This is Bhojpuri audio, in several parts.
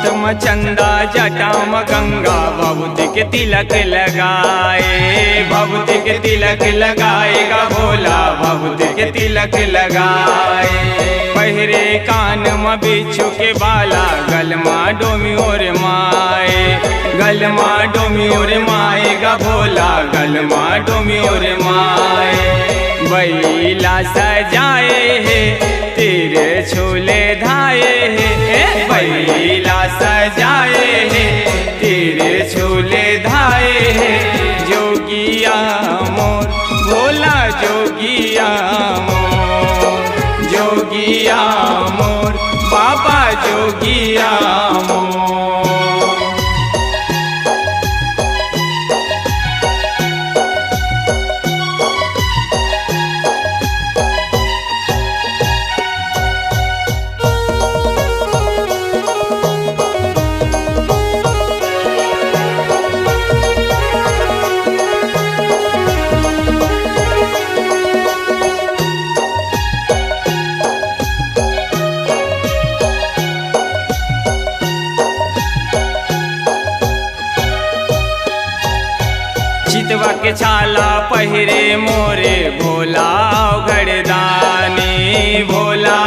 में चंदा जटा में गंगा भभूति के तिलक लगाए, भभूति के तिलक लगाएगा भोला, भभूति के तिलक लगाए। पहिरे कान में बिच्छू के बाला, गलमा डोमी और माए, गलमा डोमी और माएगा भोला, गलमा डोमी और माए। बैला सजाए है तेरे छोले धाए है, बैला सजाए है तेरे छोले धाए है। जोगिया मोर भोला जोगिया मोर, जोगिया मोर बाबा जोगिया मोर। चितवा के छाला पहिरे मोरे भोला घरदानी, भोला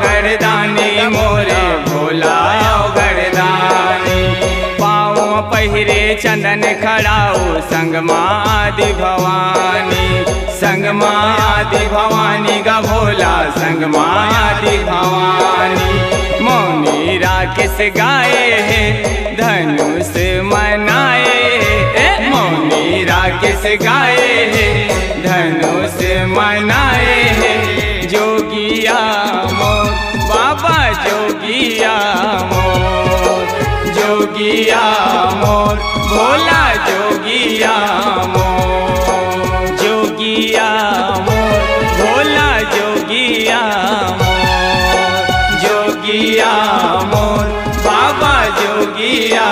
घरदानी मोरे भोला घरदानी। पाँव पहिरे चंदन खड़ाऊ संगमा आदि भवानी, संगमा आदि भवानी गा भोला, संगमा आदि भवानी। मौनी राकेश गाए है धनुष मनाए, मौनी राकेश गाए है धनुष मनाए है। जोगिया मोर बाबा जोगिया मोर, जोगिया मोर भोला जोगिया मोर, जोगिया मोर भोला जोगिया मोर, जोगिया मोर बाबा जोगिया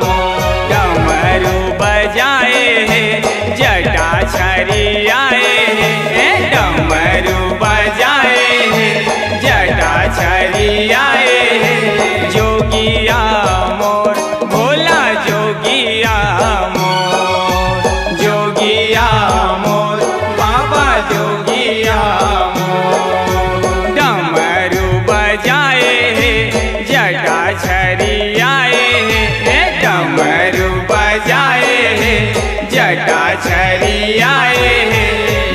मोर। डमरू बजाए है जटा छरियाए है, डमरू बजाए है जटा छरियाए है। जोगिया मोर भोला जोगिया मोर, जोगिया मोर बाबा जोगिया मोर। डमरू बजाए है जटा छरियाए है, डमरू बजाए है जटा छरियाए है।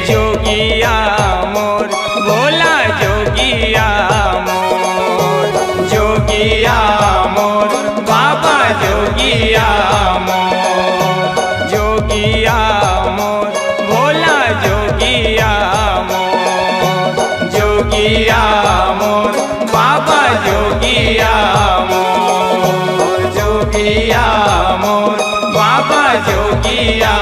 जोगिया मोर भोला जोगिया मोर, जोगिया मोर बाबा जोगिया मोर, जोगिया मोर भोला जोगिया मोर, जोगिया मोर बाबा जोगिया मोर, जोगिया मोर बाबा जोगिया।